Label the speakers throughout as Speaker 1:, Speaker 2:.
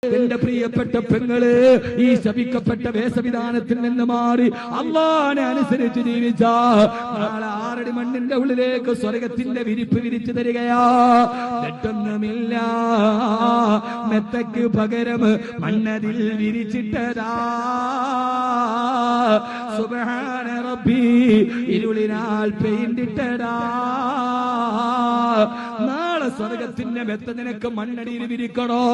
Speaker 1: എന്റെ പ്രിയപ്പെട്ട പെങ്ങള് ഈ ശപിക്കപ്പെട്ട വേഷവിധാനത്തിൽ നിന്ന് മാറി അള്ളാനെ അനുസരിച്ച് ജീവിച്ച നാളെ 6 അടി മണ്ണിന്റെ ഉള്ളിലേക്ക് സ്വർഗത്തിന്റെ വിരിപ്പ് വിരിച്ചു തരികയാ. തെറ്റൊന്നുമില്ല, മെത്തയ്ക്ക് പകരം മണ്ണതിൽ വിരിച്ചിട്ടതാ. സുബ്ഹാന റബ്ബി, ഇരുളിനാൽ പെയിന്റിട്ടതാ. നാളെ സ്വർഗത്തിന്റെ മെത്ത നിനക്ക് മണ്ണടിയിൽ വിരിക്കണോ?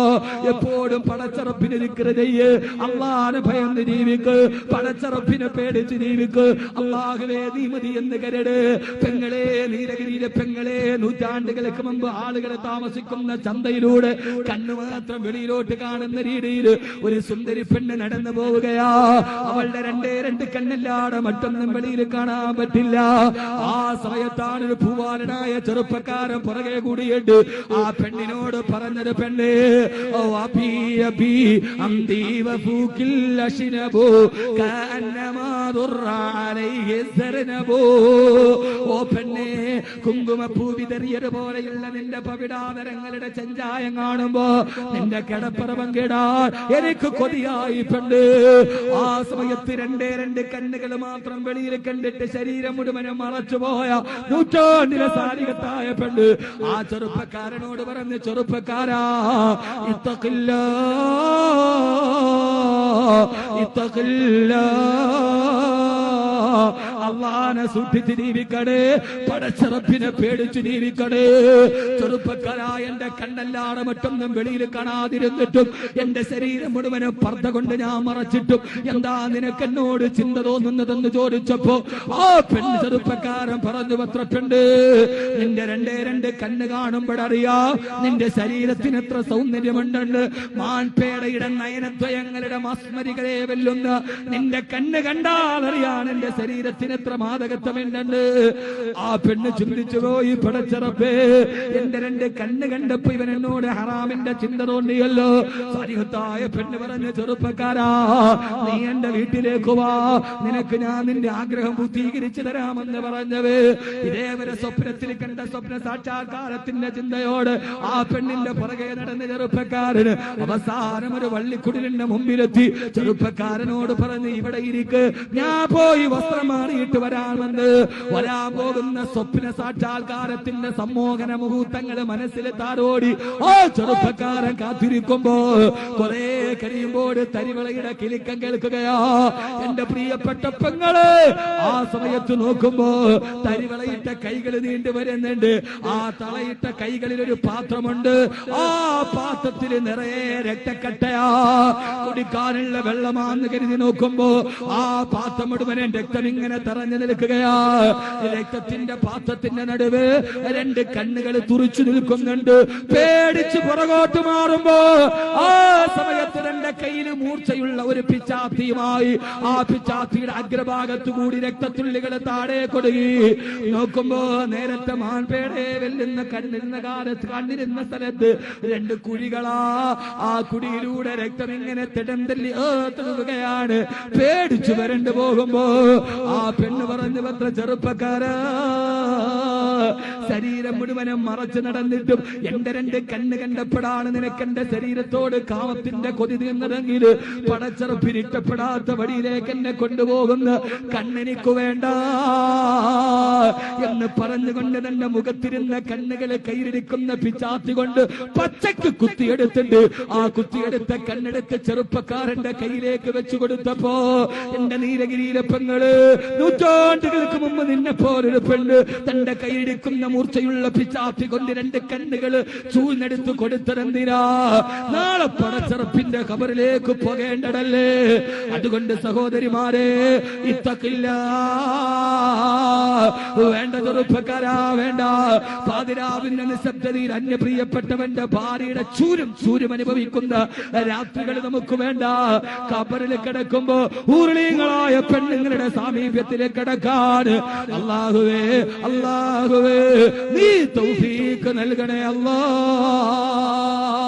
Speaker 1: എപ്പോഴും പടച്ചറപ്പിന് ദിക്ർ ചെയ്യ്, അള്ളാഹുവിനെ ഭയന്ന് ജീവിക്ക്, പടച്ചറപ്പിനെ പേടിച്ച് ജീവിക്ക്. അള്ളാഹുവേ നീ മതി എന്ന് കരട്. പെങ്ങളെ, നീലഗിരിയിലെ പെങ്ങളെ, നൂറ്റാണ്ടുകൾക്ക് മുമ്പ് ആളുകൾ താമസിക്കുന്ന ചന്തയിലൂടെ കണ്ണു മാത്രം വെളിയിലോട്ട് കാണുന്ന രീതിയിൽ ഒരു സുന്ദരി പെണ്ണ് നടന്നു പോവുകയാ. അവളുടെ രണ്ട് കണ്ണല്ലാതെ മറ്റൊന്നും വെളിയിൽ കാണാൻ പറ്റില്ല. ആ സമയത്താണ് ഒരു പൂവാലനായ ചെറുപ്പക്കാരൻ പുറകെ കൂടിയിട്ട് ആ പെണ്ണിനോട് പറഞ്ഞത്, പെണ്ണേ ഓ പെണ്ണേ, കുങ്കുമപ്പൂ വിതറിയത് പോലെയുള്ള നിന്റെ പവിടാതരങ്ങളുടെ ചെഞ്ചായം കാണുമ്പോ നിന്റെ കിടപ്പറ പങ്കിടാൻ എനിക്ക് കൊതിയായി പെണ്ണ്. ആ സമയത്ത് രണ്ട് കണ്ണുകൾ മാത്രം വെളിയിൽ കണ്ടിട്ട് ശരീരം മുഴുവനും മറച്ചുപോയ നൂറ്റാണ്ടിലെ സാരികത്തായ പെണ്ണ് ആ ചെറുപ്പക്കാരനോട് പറഞ്ഞ്, ചെറുപ്പക്കാരാ, ഇത്തഖില്ലാ അള്ളാനെ സൂക്ഷിച്ച് ജീവിക്കണേ, പടച്ചറപ്പിനെ പേടിച്ച് ജീവിക്കണേ. ചെറുപ്പക്കാരായ എന്റെ കണ്ണല്ലാതെ മറ്റൊന്നും വെളിയിൽ കാണാതിരുന്നിട്ടും എന്റെ ശരീരം മുഴുവനും പർദ്ദ കൊണ്ട് ഞാൻ മറച്ചിട്ടും എന്താ നിനക്ക് എന്നോട് ചിന്ത തോന്നുന്നതെന്ന് ചോദിച്ചപ്പോ ആ പെണ്ണ് ചെറുപ്പക്കാരൻ പറഞ്ഞു, പത്രപ്പെണ്ട്, നിന്റെ രണ്ട് കണ്ണ് കാണുമ്പോഴറിയാ നിന്റെ ശരീരത്തിന് എത്ര സൗന്ദര്യമുണ്ടെന്ന്. മാൻപേടയുടെ നയനദ്വയങ്ങളുടെ മസ്മരികളെ വെല്ലുന്ന നിന്റെ കണ്ണ് കണ്ടാലറിയാൻ എന്റെ ശരീരത്തിന് എത്ര മാദകത്വമുണ്ടെന്ന്. ആ പെണ്ണ് ചിന്തിച്ചു പോയി, പടച്ചറപ്പേ, എന്റെ 2 കണ്ണ് കണ്ടപ്പോ ഇവൻ എന്നോട് ഹറാമിന്റെ ചിന്ത തോന്നിയല്ലോ. സാരിഹത്തായ പെണ്ണ് പറഞ്ഞ, ചെറുപ്പക്കാരാ, നീ എന്റെ വീട്ടിലേക്ക് വാ, നിനക്ക് ഞാൻ നിന്റെ ആഗ്രഹം പൂർത്തീകരിച്ചു തരാമെന്ന് പറഞ്ഞത്. ഇതേവരെ സ്വപ്നത്തിൽ കണ്ട സ്വപ്ന സാക്ഷാത്കാരത്തിന്റെ ചിന്തയോട് ആ പെണ്ണിന്റെ പുറകെ നടന്ന ചെറുപ്പക്കാരന് അവസാനം ഒരു വള്ളിക്കുടിലിന്റെ മുമ്പിലെത്തി ചെറുപ്പക്കാരനോട് പറഞ്ഞ്, ഇവിടെ ഇരിക്ക്, ഞാൻ പോയി വസ്ത്രം മാറിയിട്ട് വരാമെന്ന്. വരാൻ പോകുന്ന സ്വപ്ന സാക്ഷാത്കാരത്തിന്റെ സമ്മോഹന മുഹൂർത്തങ്ങൾ മനസ്സിൽ താരോടി ആ ചെറുപ്പക്കാരൻ കാത്തിരിക്കുമ്പോ കുറെ കഴിയുമ്പോൾ തരിവളയുടെ കിലുക്കം കേൾക്കുകയാ. എന്റെ പ്രിയപ്പെട്ട പെങ്ങള്, ആ സമയത്ത് നോക്കുമ്പോ തരിവളയിട്ട കൈകൾ നീണ്ടു വരുന്നുണ്ട്. ആ തളയിട്ട കൈകളിൽ ഒരു പാത്രമുണ്ട്. ആ പാത്രത്തിൽ നിറയെ രക്തക്കട്ടയാ. കുടിക്കാനുള്ള വെള്ളമാന്ന് കരുതി നോക്കുമ്പോ ആ പാത്രം മുഴുവനും രക്തം ഇങ്ങനെ തെറഞ്ഞു നിൽക്കുകയാ. രക്തത്തിന്റെ പാത്രത്തിന്റെ നടുവ് 2 കണ്ണുകൾ തുറിച്ചു നിൽക്കുന്നുണ്ട്. പേടിച്ച് പുറകോട്ട് മാറുമ്പോ ആ സമയത്ത് 2 കയ്യിൽ മൂർച്ചയുള്ള ഒരു പിച്ചാത്തിയുമായി ആ പിച്ചാത്തിയുടെ അഗ്രഭാഗത്തു കൂടി രക്തത്തുള്ളികൾ താഴെ കൊടുകി. നോക്കുമ്പോ നേരത്തെ മാൻപേടെ വെല്ലുന്ന കണ്ണിരുന്ന കാലത്ത് കണ്ണിരുന്ന സ്ഥലത്ത് 2 കുഴികളാ. ആ കുഴിയിലൂടെ രക്തം ഇങ്ങനെ തിടന്തല്ലി ഏത്തുകയാണ്. പേടിച്ചു വരണ്ടു പോകുമ്പോ ആ പെണ്ണ് പറഞ്ഞു, പത്ര ചെറുപ്പക്കാരാ, ശരീരം മുഴുവനും മറച്ചു നടന്നിട്ടും എന്റെ 2 കണ്ണ് കണ്ടപ്പോഴാണ് നിനക്ക് എന്റെ ശരീരത്തോട് കാമത്തിന്റെ കൊതി തീർന്നതെങ്കിൽ പടച്ചറപ്പിനിഷ്ടപ്പെടാത്ത വഴിയിലേക്ക് എന്നെ കൊണ്ടുപോകുന്ന കണ്ണെനിക്ക് വേണ്ട എന്ന് പറഞ്ഞുകൊണ്ട് തന്റെ മുഖത്തിരുന്ന കണ്ണുകളെ കയ്യിലിരിക്കുന്ന പിച്ചാത്തി കൊണ്ട് പച്ചക്ക് കുത്തിയെടുത്തിട്ട് ആ കുത്തിയെടുത്ത കണ്ണെടുത്ത് ചെറുപ്പക്കാരന്റെ കയ്യിലേക്ക് വെച്ചു കൊടുത്തപ്പോ എന്റെ നീലഗിരിയിലെ പെങ്ങള്, നൂറ്റാണ്ടുകൾക്ക് മുമ്പ് നിന്നെ പോലൊരു പെണ്ണ് തന്റെ കയ്യിലിരിക്കുന്ന മൂർച്ചയുള്ള പിച്ചാത്തി കൊണ്ട് 2 കണ്ണുകള് ചൂഴ്ന്നെടുത്ത് കൊടുത്തതെന്തിനാ? നാളെ പടച്ചറപ്പിന്റെ ഖബറിലേക്ക് പോകേണ്ടതല്ലേ? അതുകൊണ്ട് സഹോദരിമാരെ, ഇത്തഖില്ലാ, വേണ്ട ചെറുപ്പക്കാരാ, വേണ്ട. പാതിരാവിന്റെ നിശബ്ദതയിൽ അന്യപ്രിയപ്പെട്ടവന്റെ ഭാര്യയുടെ ചൂരും അനുഭവിക്കുന്ന രാത്രികൾ നമുക്ക് വേണ്ട. ഖബറിൽ കിടക്കുമ്പോ ഊർളീങ്ങളായ പെണ്ണുങ്ങളുടെ സാമീപ്യത്തിലേക്ക് കിടക്കാൻ അല്ലാഹുവേ നീ തൗഫീഖ് നൽകണേ അല്ലാ.